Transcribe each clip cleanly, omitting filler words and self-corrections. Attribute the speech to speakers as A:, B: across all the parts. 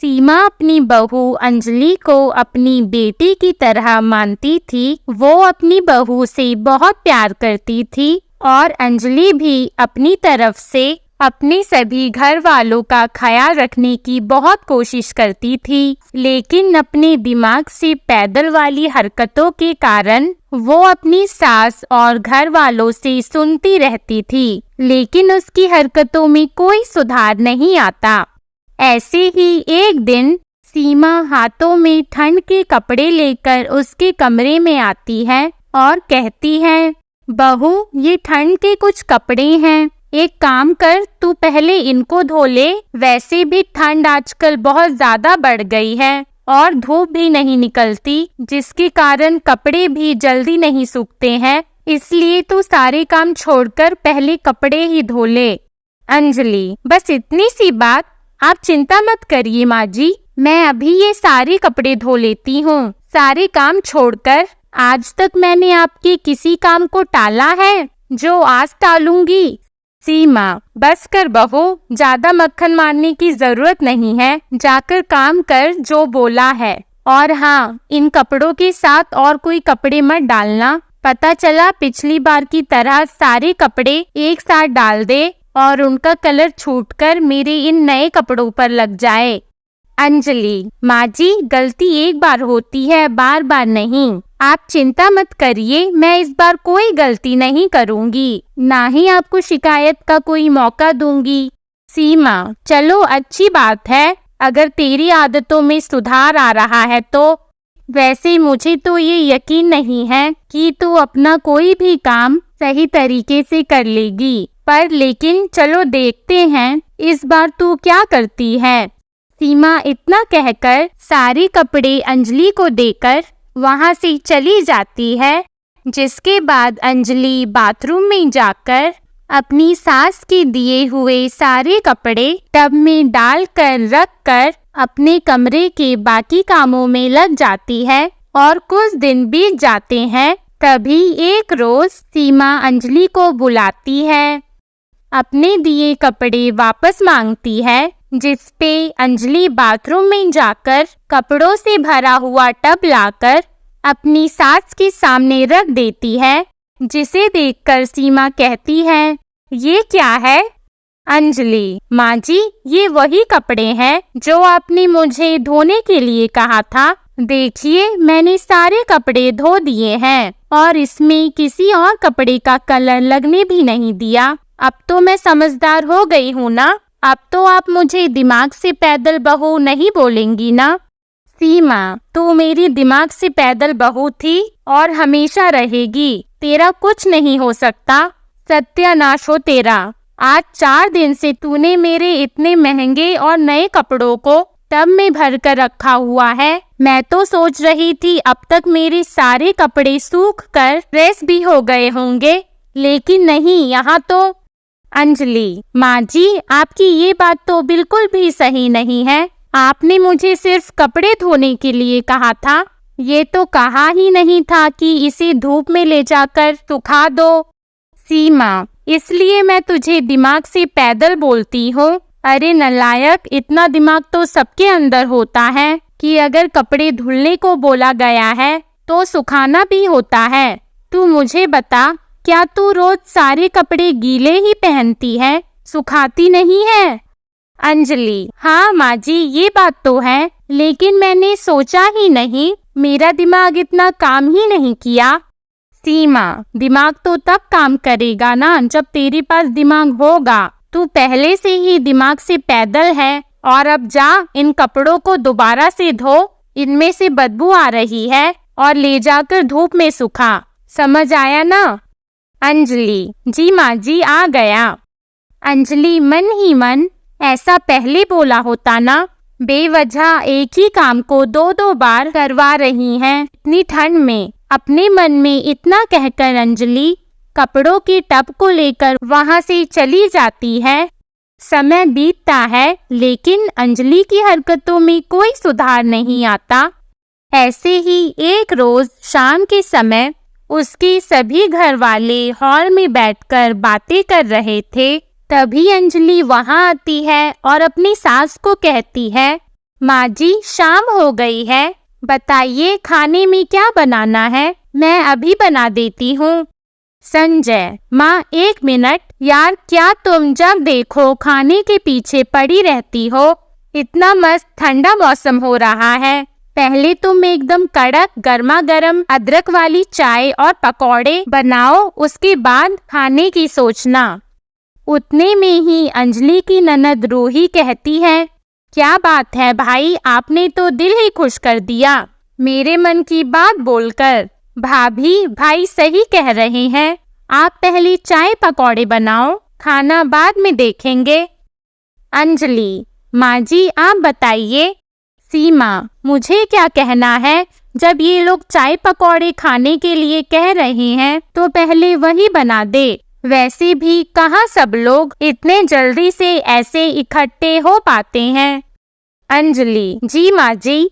A: सीमा अपनी बहू अंजलि को अपनी बेटी की तरह मानती थी। वो अपनी बहू से बहुत प्यार करती थी और अंजलि भी अपनी तरफ से अपने सभी घर वालों का ख्याल रखने की बहुत कोशिश करती थी। लेकिन अपने दिमाग से पैदल वाली हरकतों के कारण वो अपनी सास और घर वालों से सुनती रहती थी, लेकिन उसकी हरकतों में कोई सुधार नहीं आता। ऐसे ही एक दिन सीमा हाथों में ठंड के कपड़े लेकर उसके कमरे में आती है और कहती है, बहू ये ठंड के कुछ कपड़े हैं, एक काम कर तू पहले इनको धो ले। वैसे भी ठंड आजकल बहुत ज्यादा बढ़ गई है और धूप भी नहीं निकलती, जिसके कारण कपड़े भी जल्दी नहीं सूखते हैं, इसलिए तू सारे काम छोड़कर पहले कपड़े ही धो ले। अंजलि, बस इतनी सी बात, आप चिंता मत करिए माँ जी, मैं अभी ये सारे कपड़े धो लेती हूँ। सारे काम छोड़कर आज तक मैंने आपके किसी काम को टाला है जो आज टालूंगी? सीमा, बस कर बहू, ज्यादा मक्खन मारने की जरूरत नहीं है, जाकर काम कर जो बोला है। और हाँ, इन कपड़ों के साथ और कोई कपड़े मत डालना, पता चला पिछली बार की तरह सारे कपड़े एक साथ डाल दे और उनका कलर छूटकर मेरे इन नए कपड़ों पर लग जाए। अंजलि, माँ जी गलती एक बार होती है, बार बार नहीं। आप चिंता मत करिए, मैं इस बार कोई गलती नहीं करूँगी, ना ही आपको शिकायत का कोई मौका दूंगी। सीमा, चलो अच्छी बात है, अगर तेरी आदतों में सुधार आ रहा है तो। वैसे मुझे तो ये यकीन नहीं है कि तू अपना कोई भी काम सही तरीके से कर लेगी, पर लेकिन चलो देखते हैं इस बार तू क्या करती है। सीमा इतना कहकर सारे कपड़े अंजलि को देकर वहां से चली जाती है, जिसके बाद अंजलि बाथरूम में जाकर अपनी सास के दिए हुए सारे कपड़े टब में डालकर रखकर अपने कमरे के बाकी कामों में लग जाती है। और कुछ दिन बीत जाते हैं, तभी एक रोज सीमा अंजलि को बुलाती है, अपने दिए कपड़े वापस मांगती है, जिसपे अंजलि बाथरूम में जाकर कपड़ों से भरा हुआ टब लाकर अपनी सास के सामने रख देती है, जिसे देखकर सीमा कहती है, ये क्या है? अंजलि, माँ जी ये वही कपड़े हैं जो आपने मुझे धोने के लिए कहा था। देखिए मैंने सारे कपड़े धो दिए हैं और इसमें किसी और कपड़े का कलर लगने भी नहीं दिया। अब तो मैं समझदार हो गई हूँ ना, अब तो आप मुझे दिमाग से पैदल बहू नहीं बोलेंगी ना? सीमा, तू मेरी दिमाग से पैदल बहू थी और हमेशा रहेगी, तेरा कुछ नहीं हो सकता। सत्यानाश हो तेरा। आज 4 दिन से तूने मेरे इतने महंगे और नए कपड़ों को टब में भर कर रखा हुआ है। मैं तो सोच रही थी अब तक मेरे सारे कपड़े सूख कर प्रेस भी हो गए होंगे, लेकिन नहीं, यहाँ तो। अंजलि, माँ जी आपकी ये बात तो बिल्कुल भी सही नहीं है। आपने मुझे सिर्फ कपड़े धोने के लिए कहा था, ये तो कहा ही नहीं था कि इसे धूप में ले जाकर सुखा दो। सीमा, इसलिए मैं तुझे दिमाग से पैदल बोलती हूँ। अरे नालायक, इतना दिमाग तो सबके अंदर होता है कि अगर कपड़े धुलने को बोला गया है तो सुखाना भी होता है। तू मुझे बता, क्या तू रोज सारे कपड़े गीले ही पहनती है, सुखाती नहीं है? अंजलि, हाँ माँ जी ये बात तो है, लेकिन मैंने सोचा ही नहीं, मेरा दिमाग इतना काम ही नहीं किया। सीमा, दिमाग तो तब काम करेगा ना जब तेरे पास दिमाग होगा। तू पहले से ही दिमाग से पैदल है। और अब जा, इन कपड़ों को दोबारा से धो, इनमें से बदबू आ रही है, और ले जाकर धूप में सुखा। समझ आया ना? अंजलि, जी माँ जी आ गया। अंजलि मन ही मन, ऐसा पहले बोला होता ना, बेवजह एक ही काम को 2-2 बार करवा रही हैं इतनी ठंड में। अपने मन में इतना कहकर अंजलि कपड़ों के टब को लेकर वहां से चली जाती है। समय बीतता है, लेकिन अंजलि की हरकतों में कोई सुधार नहीं आता। ऐसे ही एक रोज शाम के समय उसके सभी घर वाले हॉल में बैठकर बातें कर रहे थे। तभी अंजलि वहां आती है और अपनी सास को कहती है, माँ जी, शाम हो गई है, बताइए खाने में क्या बनाना है, मैं अभी बना देती हूँ। संजय, माँ 1 मिनट, यार क्या तुम जब देखो खाने के पीछे पड़ी रहती हो? इतना मस्त ठंडा मौसम हो रहा है, पहले तुम एकदम कड़क गर्मा गर्म अदरक वाली चाय और पकौड़े बनाओ, उसके बाद खाने की सोचना। उतने में ही अंजलि की ननद रूही कहती है, क्या बात है भाई, आपने तो दिल ही खुश कर दिया मेरे मन की बात बोलकर। भाभी, भाई सही कह रहे हैं, आप पहले चाय पकौड़े बनाओ, खाना बाद में देखेंगे। अंजलि, माँ जी आप बताइए। सीमा, मुझे क्या कहना है, जब ये लोग चाय पकौड़े खाने के लिए कह रहे हैं तो पहले वही बना दे। वैसे भी कहाँ सब लोग इतने जल्दी से ऐसे इकट्ठे हो पाते हैं। अंजलि, जी माँ जी।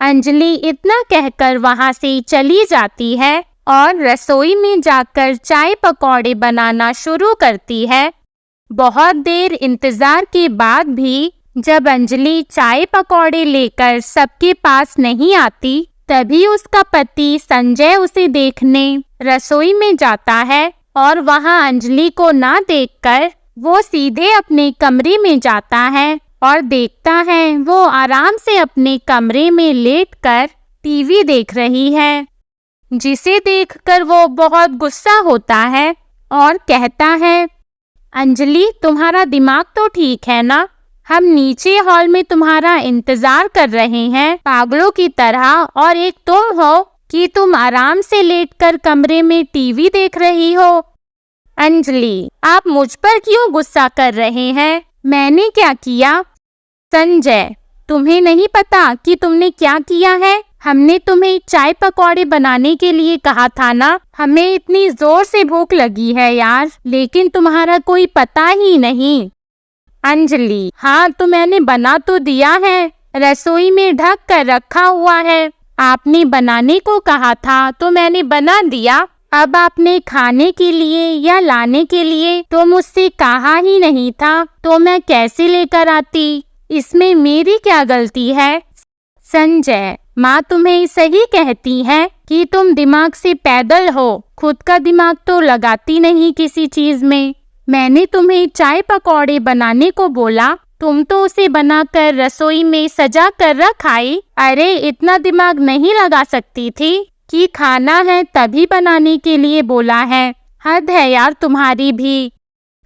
A: अंजलि इतना कहकर वहाँ से चली जाती है और रसोई में जाकर चाय पकौड़े बनाना शुरू करती है। बहुत देर इंतजार के बाद भी जब अंजलि चाय पकौड़े लेकर सबके पास नहीं आती, तभी उसका पति संजय उसे देखने रसोई में जाता है और वहाँ अंजलि को ना देखकर वो सीधे अपने कमरे में जाता है और देखता है वो आराम से अपने कमरे में लेटकर टीवी देख रही है, जिसे देखकर वो बहुत गुस्सा होता है और कहता है, अंजलि तुम्हारा दिमाग तो ठीक है ना? हम नीचे हॉल में तुम्हारा इंतजार कर रहे हैं पागलों की तरह, और एक तुम हो कि तुम आराम से लेटकर कमरे में टीवी देख रही हो। अंजलि, आप मुझ पर क्यों गुस्सा कर रहे हैं? मैंने क्या किया? संजय, तुम्हें नहीं पता कि तुमने क्या किया है? हमने तुम्हें चाय पकौड़े बनाने के लिए कहा था ना। हमें इतनी जोर से भूख लगी है यार, लेकिन तुम्हारा कोई पता ही नहीं। अंजलि, हाँ तो मैंने बना तो दिया है, रसोई में ढक कर रखा हुआ है। आपने बनाने को कहा था तो मैंने बना दिया। अब आपने खाने के लिए या लाने के लिए तो मुझसे कहा ही नहीं था, तो मैं कैसे लेकर आती? इसमें मेरी क्या गलती है? संजय, माँ तुम्हें सही कहती है कि तुम दिमाग से पैदल हो, खुद का दिमाग तो लगाती नहीं किसी चीज में। मैंने तुम्हें चाय पकौड़े बनाने को बोला, तुम तो उसे बनाकर रसोई में सजा कर रख आई। अरे इतना दिमाग नहीं लगा सकती थी कि खाना है तभी बनाने के लिए बोला है। हद है यार तुम्हारी भी।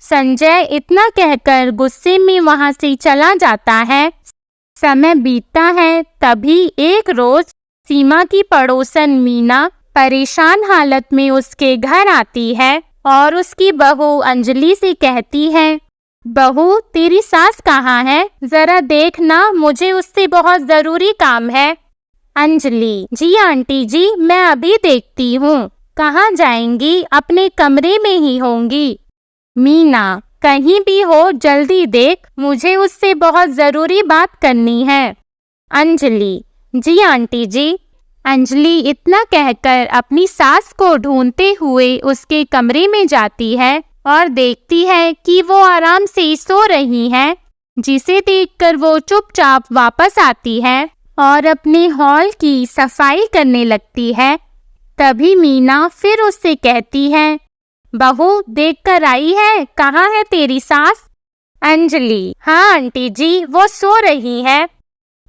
A: संजय इतना कहकर गुस्से में वहाँ से चला जाता है। समय बीतता है, तभी एक रोज सीमा की पड़ोसन मीना परेशान हालत में उसके घर आती है और उसकी बहू अंजलि से कहती है, बहू तेरी सास कहाँ है? जरा देखना, मुझे उससे बहुत जरूरी काम है। अंजलि, जी आंटी जी, मैं अभी देखती हूँ। कहाँ जाएंगी? अपने कमरे में ही होंगी। मीना, कहीं भी हो जल्दी देख, मुझे उससे बहुत जरूरी बात करनी है। अंजलि, जी आंटी जी। अंजलि इतना कहकर अपनी सास को ढूंढते हुए उसके कमरे में जाती है और देखती है कि वो आराम से सो रही हैं, जिसे देखकर वो चुपचाप वापस आती है और अपने हॉल की सफाई करने लगती है। तभी मीना फिर उससे कहती है, बहू देख कर आई है, कहाँ है तेरी सास? अंजलि, हाँ आंटी जी, वो सो रही है।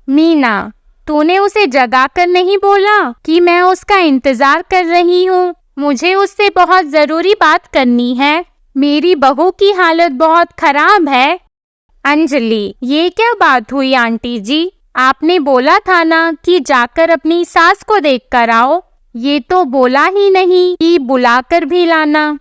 A: मीना, तूने उसे जगा कर नहीं बोला कि मैं उसका इंतजार कर रही हूँ? मुझे उससे बहुत जरूरी बात करनी है। मेरी बहू की हालत बहुत खराब है। अंजलि, ये क्या बात हुई आंटी जी? आपने बोला था ना कि जाकर अपनी सास को देख कर आओ। ये तो बोला ही नहीं कि बुलाकर भी लाना।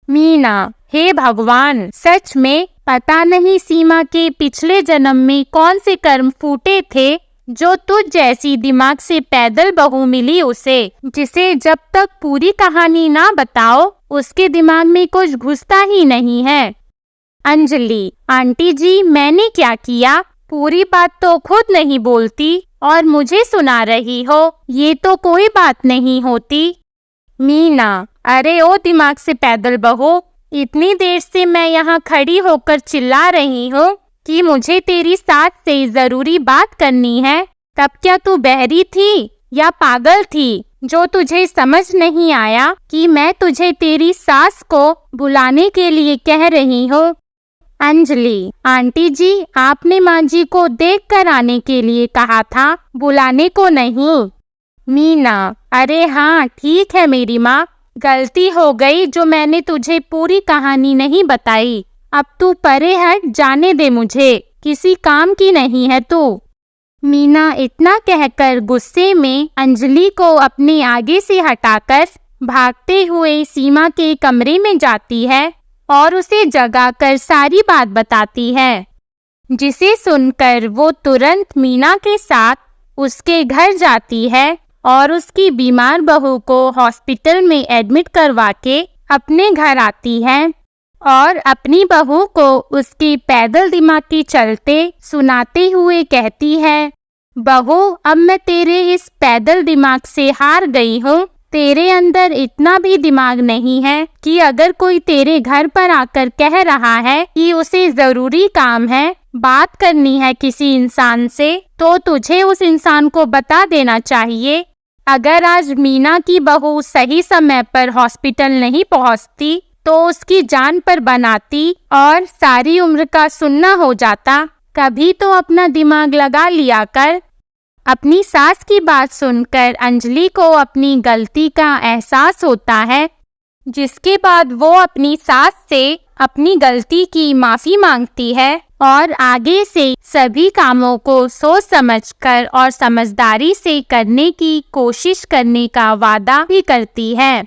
A: मीना, हे भगवान, सच में पता नहीं सीमा के पिछले जन्म में कौन से कर्म फूटे थे जो तुझ जैसी दिमाग से पैदल बहू मिली उसे, जिसे जब तक पूरी कहानी ना बताओ उसके दिमाग में कुछ घुसता ही नहीं है। अंजलि, आंटी जी मैंने क्या किया? पूरी बात तो खुद नहीं बोलती और मुझे सुना रही हो, ये तो कोई बात नहीं होती। मीना, अरे ओ दिमाग से पैदल बहू, इतनी देर से मैं यहाँ खड़ी होकर चिल्ला रही हूँ, कि मुझे तेरी सास से जरूरी बात करनी है, तब क्या तू बहरी थी या पागल थी जो तुझे समझ नहीं आया कि मैं तुझे तेरी सास को बुलाने के लिए कह रही हूँ। अंजलि, आंटी जी, आपने माँ जी को देख कर आने के लिए कहा था, बुलाने को नहीं। मीना, अरे हाँ ठीक है मेरी माँ, गलती हो गई जो मैंने तुझे पूरी कहानी नहीं बताई। अब तू परे हट, जाने दे मुझे, किसी काम की नहीं है तू। मीना इतना कहकर गुस्से में अंजलि को अपने आगे से हटाकर भागते हुए सीमा के कमरे में जाती है और उसे जगाकर सारी बात बताती है, जिसे सुनकर वो तुरंत मीना के साथ उसके घर जाती है और उसकी बीमार बहू को हॉस्पिटल में एडमिट करवा के अपने घर आती है और अपनी बहू को उसके पैदल दिमाग के चलते सुनाते हुए कहती है, बहू, अब मैं तेरे इस पैदल दिमाग से हार गई हूँ। तेरे अंदर इतना भी दिमाग नहीं है कि अगर कोई तेरे घर पर आकर कह रहा है कि उसे जरूरी काम है, बात करनी है किसी इंसान से, तो तुझे उस इंसान को बता देना चाहिए। अगर आज मीना की बहू सही समय पर हॉस्पिटल नहीं पहुंचती तो उसकी जान पर बनाती और सारी उम्र का सुनना हो जाता। कभी तो अपना दिमाग लगा लिया कर। अपनी सास की बात सुनकर अंजलि को अपनी गलती का एहसास होता है, जिसके बाद वो अपनी सास से अपनी गलती की माफी मांगती है और आगे से सभी कामों को सोच समझकर और समझदारी से करने की कोशिश करने का वादा भी करती है।